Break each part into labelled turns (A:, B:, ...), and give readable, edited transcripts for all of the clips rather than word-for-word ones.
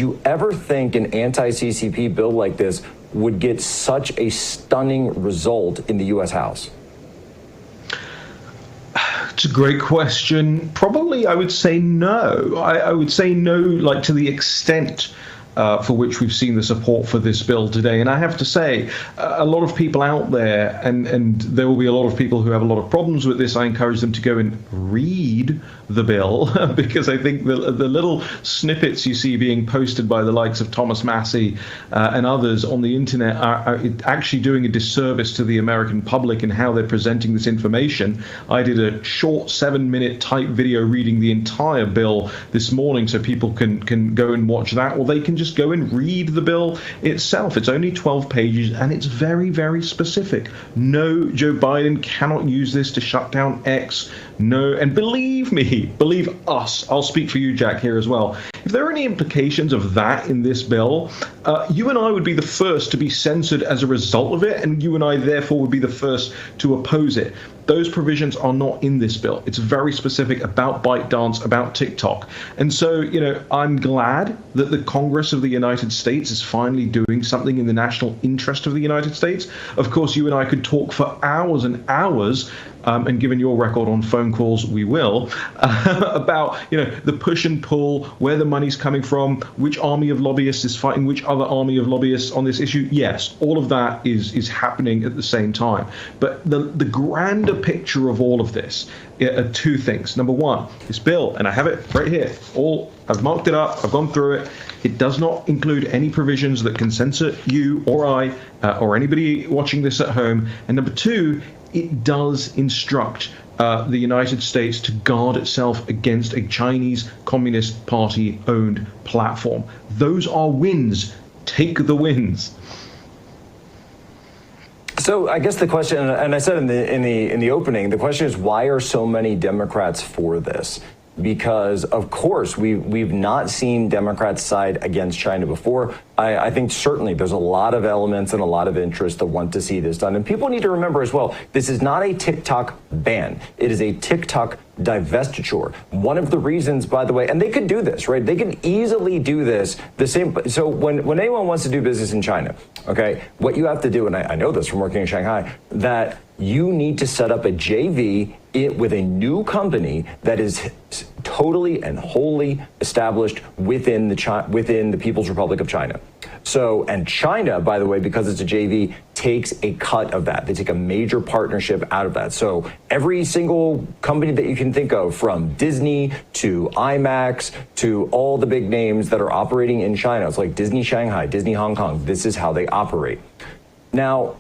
A: you ever think an anti-CCP bill like this would get such a stunning result in the U.S. House?
B: It's a great question. Probably, I would say no. I would say no, like to the extent for which we've seen the support for this bill today. And I have to say, a lot of people out there, and there will be a lot of people who have a lot of problems with this, I encourage them to go and read the bill, because I think the little snippets you see being posted by the likes of Thomas Massey and others on the internet are actually doing a disservice to the American public and how they're presenting this information. I did a short 7-minute type video reading the entire bill this morning, so people can go and watch that, or they can just go and read the bill itself. It's only 12 pages, and it's very, very specific. No, Joe Biden cannot use this to shut down X. No, and believe me, believe us, I'll speak for you, Jack, here as well. If there are any implications of that in this bill, you and I would be the first to be censored as a result of it, and you and I, therefore, would be the first to oppose it. Those provisions are not in this bill. It's very specific about ByteDance, about TikTok. And so, I'm glad that the Congress of the United States is finally doing something in the national interest of the United States. Of course, you and I could talk for hours and hours, and given your record on phone calls, we will, about, the push and pull, where the money's coming from, which army of lobbyists is fighting which other army of lobbyists on this issue. Yes, all of that is happening at the same time. But the grander picture of all of this are two things. Number one, this bill, and I have it right here, I've marked it up, I've gone through it. It does not include any provisions that can censor you or I or anybody watching this at home. And number two, it does instruct the United States to guard itself against a Chinese Communist Party-owned platform. Those are wins. Take the wins.
A: So I guess the question, and I said in the opening, the question is, why are so many Democrats for this? Because, of course, we've not seen Democrats side against China before. I think certainly there's a lot of elements and a lot of interest that want to see this done. And people need to remember as well, this is not a TikTok ban. It is a TikTok divestiture. One of the reasons, by the way, and they could do this, right? They could easily do this the same. So when anyone wants to do business in China, okay, what you have to do, and I know this from working in Shanghai, that you need to set up a JV with a new company that is totally and wholly established within the People's Republic of China. So, and China, by the way, because it's a JV, takes a cut of that. They take a major partnership out of that. So every single company that you can think of, from Disney to IMAX to all the big names that are operating in China, it's like Disney Shanghai, Disney Hong Kong, this is how they operate. Now,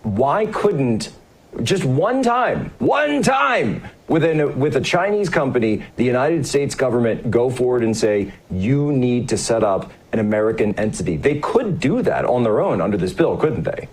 A: why couldn't just one time with a Chinese company, the United States government go forward and say, you need to set up an American entity? They could do that on their own under this bill, couldn't they?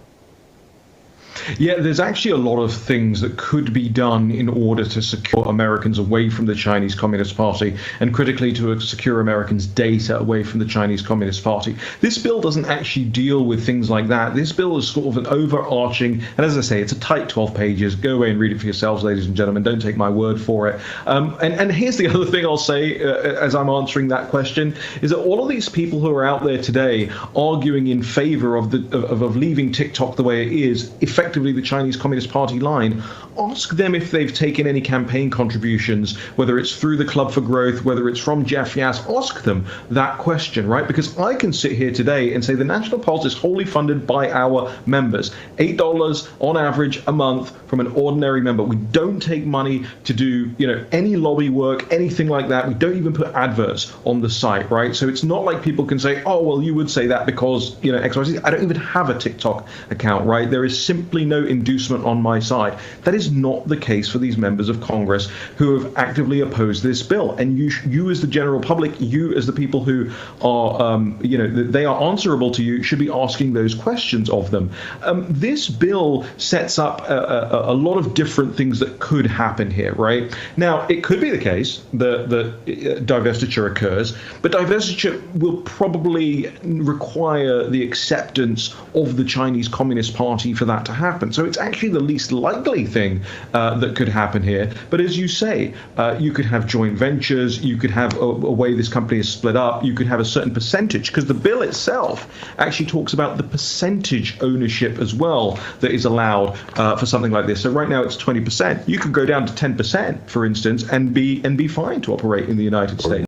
B: Yeah, there's actually a lot of things that could be done in order to secure Americans away from the Chinese Communist Party, and critically to secure Americans' data away from the Chinese Communist Party. This bill doesn't actually deal with things like that. This bill is sort of an overarching, and as I say, it's a tight 12 pages. Go away and read it for yourselves, ladies and gentlemen. Don't take my word for it. And here's the other thing I'll say as I'm answering that question, is that all of these people who are out there today arguing in favor of leaving TikTok the way it is, effectively the Chinese Communist Party line, ask them if they've taken any campaign contributions, whether it's through the Club for Growth, whether it's from Jeff Yass. Ask them that question, right? Because I can sit here today and say the National Pulse is wholly funded by our members. $8 on average a month from an ordinary member. We don't take money to do, any lobby work, anything like that. We don't even put adverts on the site, right? So it's not like people can say, oh, well, you would say that because, XYZ. I don't even have a TikTok account, right? There is simply no inducement on my side. That is not the case for these members of Congress who have actively opposed this bill. And you as the general public, you as the people who are, they are answerable to you, should be asking those questions of them. This bill sets up a lot of different things that could happen here, right? Now, it could be the case that divestiture occurs, but divestiture will probably require the acceptance of the Chinese Communist Party for that to happen. happen. So it's actually the least likely thing that could happen here. But as you say, you could have joint ventures, you could have a way this company is split up, you could have a certain percentage, because the bill itself actually talks about the percentage ownership as well that is allowed for something like this. So right now it's 20%. You could go down to 10%, for instance, and be fine to operate in the United States.